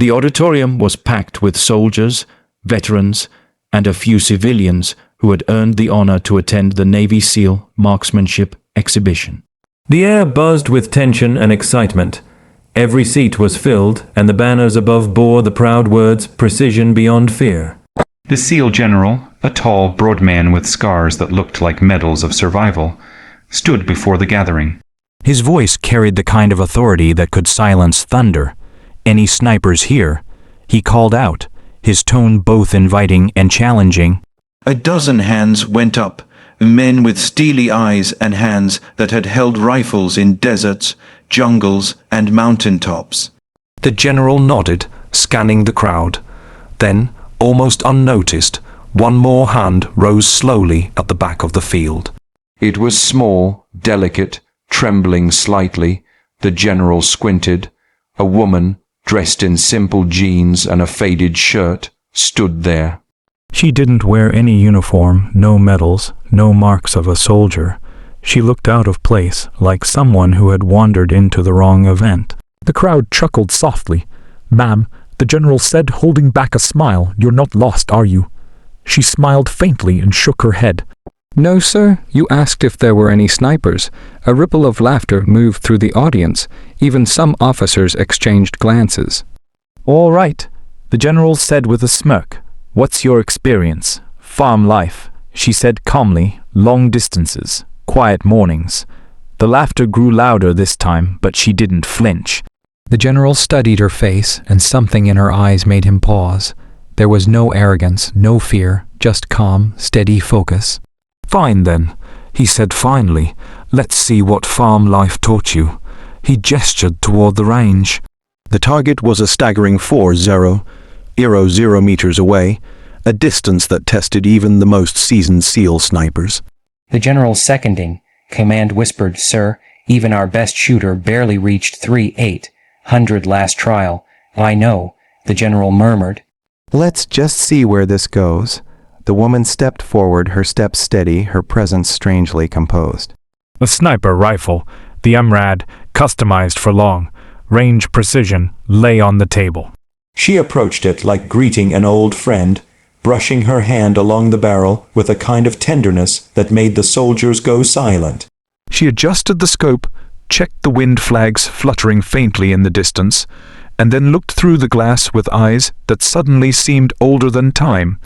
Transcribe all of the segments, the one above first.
The auditorium was packed with soldiers, veterans, and a few civilians who had earned the honor to attend the Navy SEAL marksmanship exhibition. The air buzzed with tension and excitement. Every seat was filled, and the banners above bore the proud words, "Precision beyond fear." The SEAL general, a tall, broad man with scars that looked like medals of survival, stood before the gathering. His voice carried the kind of authority that could silence thunder. "Any snipers here?" he called out, his tone both inviting and challenging. A dozen hands went up, men with steely eyes and hands that had held rifles in deserts, jungles, and mountain tops. The general nodded, scanning the crowd. Then, almost unnoticed, one more hand rose slowly at the back of the field. It was small, delicate, trembling slightly. The general squinted. A woman, dressed in simple jeans and a faded shirt, stood there. She didn't wear any uniform, no medals, no marks of a soldier. She looked out of place, like someone who had wandered into the wrong event. The crowd chuckled softly. "Ma'am," the general said, holding back a smile, "you're not lost, are you?" She smiled faintly and shook her head. "No, sir. You asked if there were any snipers." A ripple of laughter moved through the audience. Even some officers exchanged glances. "All right," the general said with a smirk. "What's your experience?" "Farm life," she said calmly. "Long distances, quiet mornings." The laughter grew louder this time, but she didn't flinch. The general studied her face, and something in her eyes made him pause. There was no arrogance, no fear, just calm, steady focus. "Fine then," he said finally. "Let's see what farm life taught you." He gestured toward the range. The target was a staggering 4.0 meters away, a distance that tested even the most seasoned SEAL snipers. The general seconding. Command whispered, "Sir, even our best shooter barely reached 3,800 last trial." "I know," the general murmured. "Let's just see where this goes." The woman stepped forward, her steps steady, her presence strangely composed. "A sniper rifle, the MRAD, customized for long range precision, lay on the table." She approached it like greeting an old friend, brushing her hand along the barrel with a kind of tenderness that made the soldiers go silent. She adjusted the scope, checked the wind flags fluttering faintly in the distance, and then looked through the glass with eyes that suddenly seemed older than time.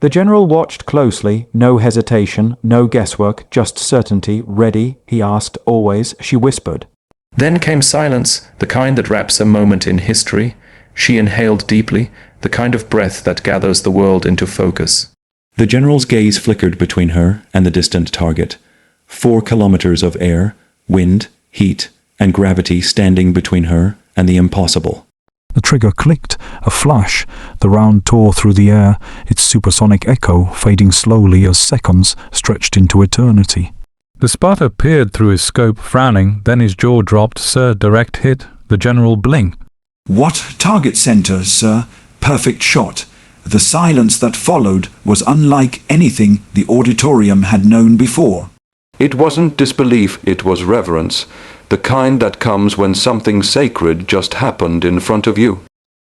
The general watched closely, no hesitation, no guesswork, just certainty. "Ready?" he asked, always, she whispered. Then came silence, the kind that wraps a moment in history. She inhaled deeply, the kind of breath that gathers the world into focus. The general's gaze flickered between her and the distant target. 4 kilometers of air, wind, heat, and gravity standing between her and the impossible. The trigger clicked, a flash. The round tore through the air, its supersonic echo fading slowly as seconds stretched into eternity. The spotter peered through his scope, frowning, then his jaw dropped. "Sir, direct hit." The general blinked. "What target center, sir? Perfect shot." The silence that followed was unlike anything the auditorium had known before. It wasn't disbelief, it was reverence, the kind that comes when something sacred just happened in front of you.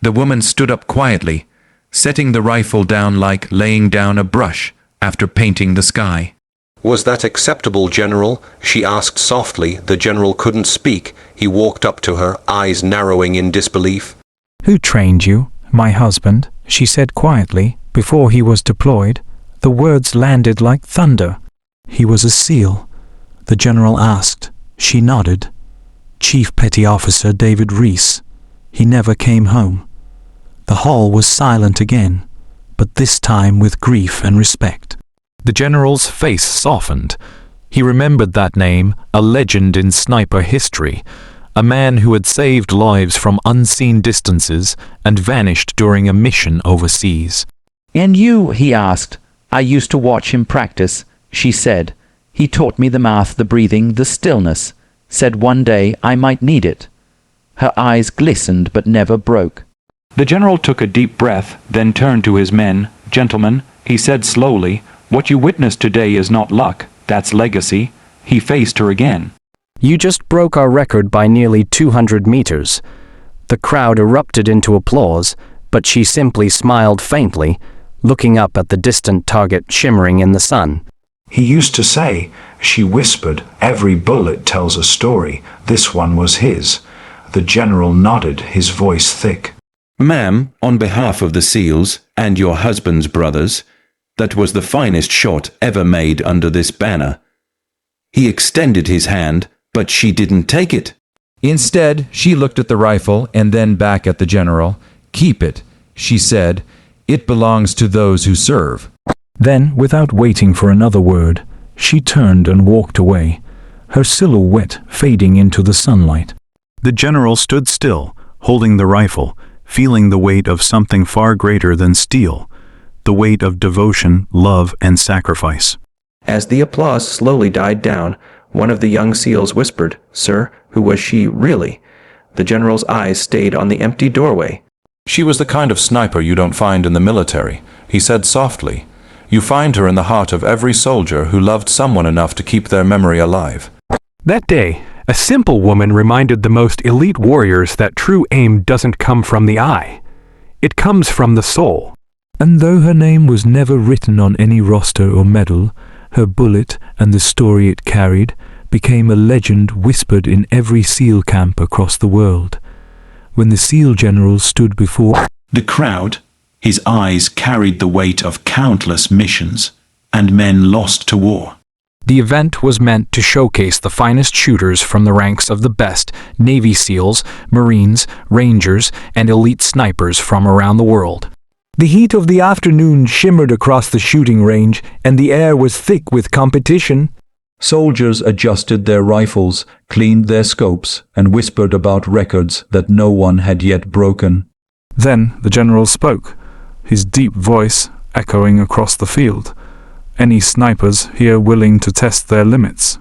The woman stood up quietly, setting the rifle down like laying down a brush after painting the sky. "Was that acceptable, General?" she asked softly. The general couldn't speak. He walked up to her, eyes narrowing in disbelief. "Who trained you?" "My husband," she said quietly, "before he was deployed." The words landed like thunder. "He was a SEAL?" the general asked. She nodded. "Chief Petty Officer David Reese. He never came home." The hall was silent again, but this time with grief and respect. The general's face softened. He remembered that name, a legend in sniper history, a man who had saved lives from unseen distances and vanished during a mission overseas. "And you?" he asked. "I used to watch him practice," she said. "He taught me the math, the breathing, the stillness. Said one day I might need it." Her eyes glistened but never broke. The general took a deep breath, then turned to his men. "Gentlemen," he said slowly, "what you witnessed today is not luck, that's legacy." He faced her again. "You just broke our record by nearly 200 meters. The crowd erupted into applause, but she simply smiled faintly, looking up at the distant target shimmering in the sun. He used to say, she whispered, every bullet tells a story. This one was his. The general nodded, his voice thick. Ma'am, on behalf of the SEALs and your husband's brothers, that was the finest shot ever made under this banner. He extended his hand, but she didn't take it. Instead, she looked at the rifle and then back at the general. Keep it, she said. It belongs to those who serve. Then, without waiting for another word, she turned and walked away, her silhouette fading into the sunlight. The general stood still, holding the rifle, feeling the weight of something far greater than steel, the weight of devotion, love, and sacrifice. As the applause slowly died down, one of the young SEALs whispered, "Sir, who was she really?" The general's eyes stayed on the empty doorway. "She was the kind of sniper you don't find in the military," he said softly. "You find her in the heart of every soldier who loved someone enough to keep their memory alive." That day, a simple woman reminded the most elite warriors that true aim doesn't come from the eye. It comes from the soul. And though her name was never written on any roster or medal, her bullet and the story it carried became a legend whispered in every SEAL camp across the world. When the SEAL general stood before the crowd, his eyes carried the weight of countless missions and men lost to war. The event was meant to showcase the finest shooters from the ranks of the best Navy SEALs, Marines, Rangers, and elite snipers from around the world. The heat of the afternoon shimmered across the shooting range, and the air was thick with competition. Soldiers adjusted their rifles, cleaned their scopes, and whispered about records that no one had yet broken. Then the general spoke, his deep voice echoing across the field. Any snipers here willing to test their limits?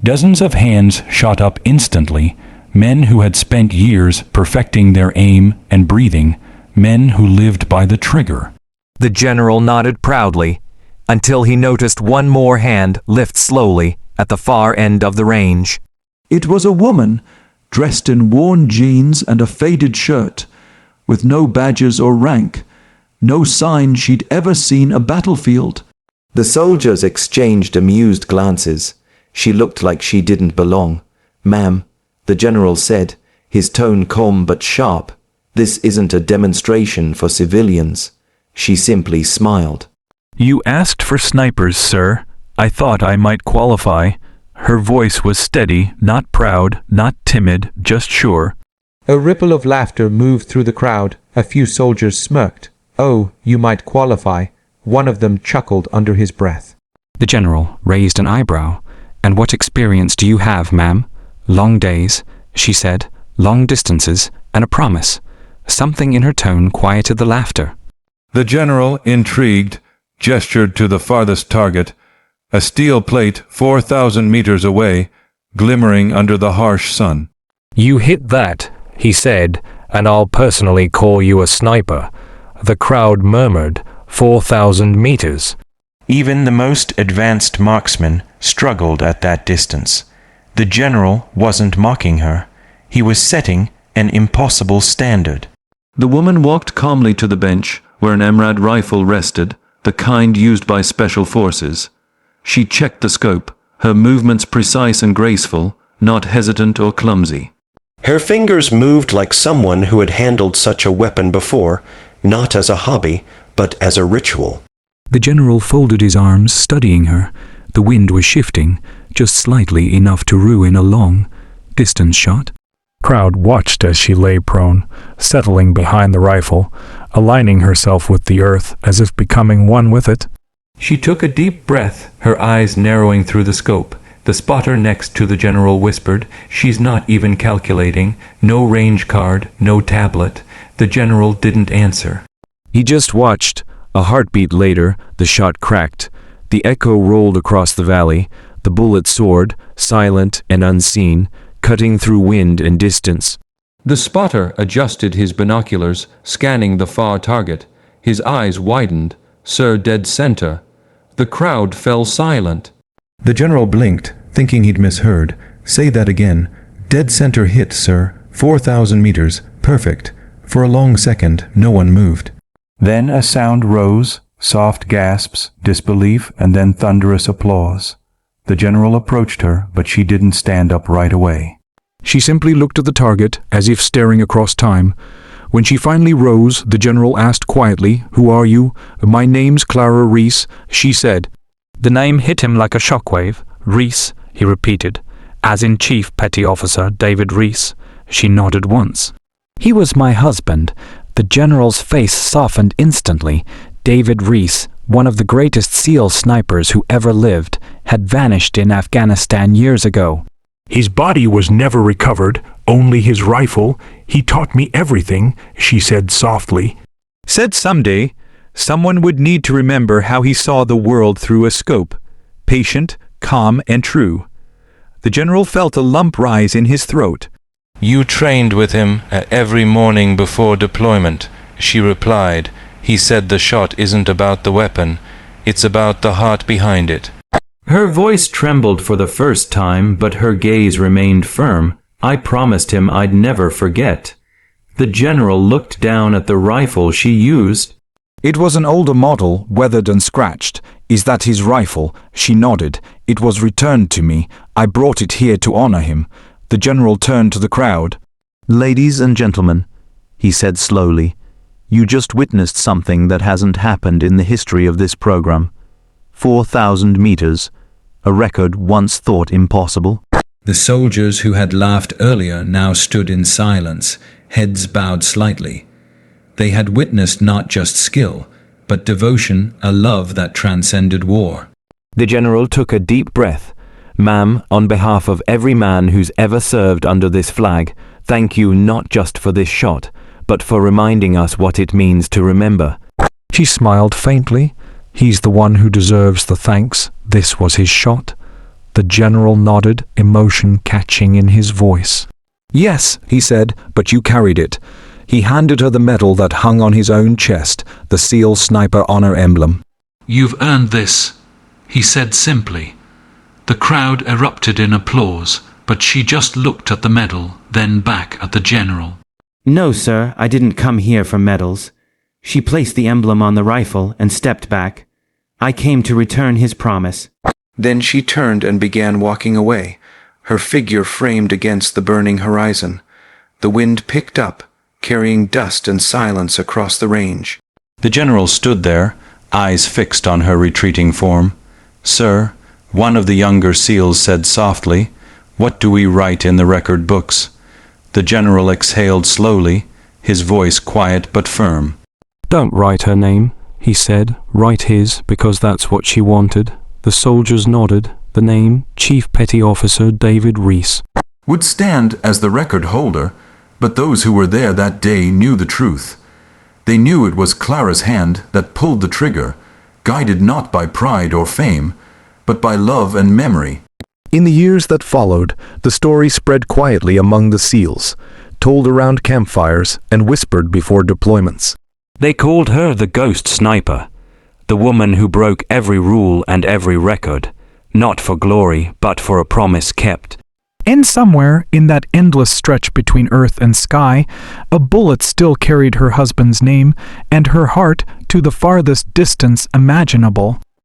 Dozens of hands shot up instantly, men who had spent years perfecting their aim and breathing, men who lived by the trigger. The general nodded proudly, until he noticed one more hand lift slowly at the far end of the range. It was a woman, dressed in worn jeans and a faded shirt, with no badges or rank, no sign she'd ever seen a battlefield. The soldiers exchanged amused glances. She looked like she didn't belong. "Ma'am," the general said, his tone calm but sharp, "this isn't a demonstration for civilians." She simply smiled. "You asked for snipers, sir. I thought I might qualify." Her voice was steady, not proud, not timid, just sure. A ripple of laughter moved through the crowd. A few soldiers smirked. "Oh, you might qualify." One of them chuckled under his breath. The general raised an eyebrow. "And what experience do you have, ma'am?" "Long days," she said, "long distances, and a promise." Something in her tone quieted the laughter. The general, intrigued, gestured to the farthest target, a steel plate 4,000 meters away, glimmering under the harsh sun. "You hit that," he said, "and I'll personally call you a sniper." The crowd murmured, 4,000 meters. Even the most advanced marksmen struggled at that distance. The general wasn't mocking her. He was setting an impossible standard. The woman walked calmly to the bench where an Emrad rifle rested, the kind used by special forces. She checked the scope, her movements precise and graceful, not hesitant or clumsy. Her fingers moved like someone who had handled such a weapon before, not as a hobby, but as a ritual. The general folded his arms, studying her. The wind was shifting, just slightly enough to ruin a long distance shot. Crowd watched as she lay prone, settling behind the rifle, aligning herself with the earth as if becoming one with it. She took a deep breath, her eyes narrowing through the scope. The spotter next to the general whispered, "She's not even calculating. No range card, no tablet." The general didn't answer. He just watched. A heartbeat later, the shot cracked. The echo rolled across the valley. The bullet soared, silent and unseen, cutting through wind and distance. The spotter adjusted his binoculars, scanning the far target. His eyes widened. "Sir, dead center." The crowd fell silent. The general blinked, thinking he'd misheard. "Say that again." "Dead center hit, sir. 4,000 meters. perfect. For a long second, no one moved. Then a sound rose, soft gasps, disbelief, and then thunderous applause. The general approached her, but she didn't stand up right away. She simply looked at the target, as if staring across time. When she finally rose, the general asked quietly, "Who are you?" "My name's Clara Reese," she said. The name hit him like a shockwave. "Reese," he repeated. "As in Chief Petty Officer David Reese." She nodded once. "He was my husband." The general's face softened instantly. David Reese, one of the greatest SEAL snipers who ever lived, had vanished in Afghanistan years ago. His body was never recovered, only his rifle. He taught me everything, she said softly. Said someday, someone would need to remember how he saw the world through a scope, patient, calm, and true. The general felt a lump rise in his throat. You trained with him every morning before deployment, she replied. He said the shot isn't about the weapon, it's about the heart behind it. Her voice trembled for the first time, but her gaze remained firm. I promised him I'd never forget. The general looked down at the rifle she used. "It was an older model, weathered and scratched. Is that his rifle?" She nodded. "It was returned to me. I brought it here to honor him." The general turned to the crowd. "Ladies and gentlemen," he said slowly, "you just witnessed something that hasn't happened in the history of this program. 4,000 meters, a record once thought impossible." The soldiers who had laughed earlier now stood in silence, heads bowed slightly. They had witnessed not just skill, but devotion, a love that transcended war. The general took a deep breath. "Ma'am, on behalf of every man who's ever served under this flag, thank you not just for this shot, but for reminding us what it means to remember." She smiled faintly. "He's the one who deserves the thanks. This was his shot." The general nodded, emotion catching in his voice. "Yes," he said, "but you carried it." He handed her the medal that hung on his own chest, the SEAL Sniper Honor emblem. "You've earned this," he said simply. The crowd erupted in applause, but she just looked at the medal, then back at the general. "No, sir, I didn't come here for medals." She placed the emblem on the rifle and stepped back. "I came to return his promise." Then she turned and began walking away, her figure framed against the burning horizon. The wind picked up, carrying dust and silence across the range. The general stood there, eyes fixed on her retreating form. "Sir," one of the younger SEALs said softly, "what do we write in the record books?" The general exhaled slowly, his voice quiet but firm. "Don't write her name," he said. "Write his, because that's what she wanted." The soldiers nodded. The name, Chief Petty Officer David Reese, would stand as the record holder, but those who were there that day knew the truth. They knew it was Clara's hand that pulled the trigger, guided not by pride or fame, but by love and memory. In the years that followed, the story spread quietly among the SEALs, told around campfires and whispered before deployments. They called her the Ghost Sniper, the woman who broke every rule and every record, not for glory, but for a promise kept. And somewhere, in that endless stretch between earth and sky, a bullet still carried her husband's name and her heart to the farthest distance imaginable.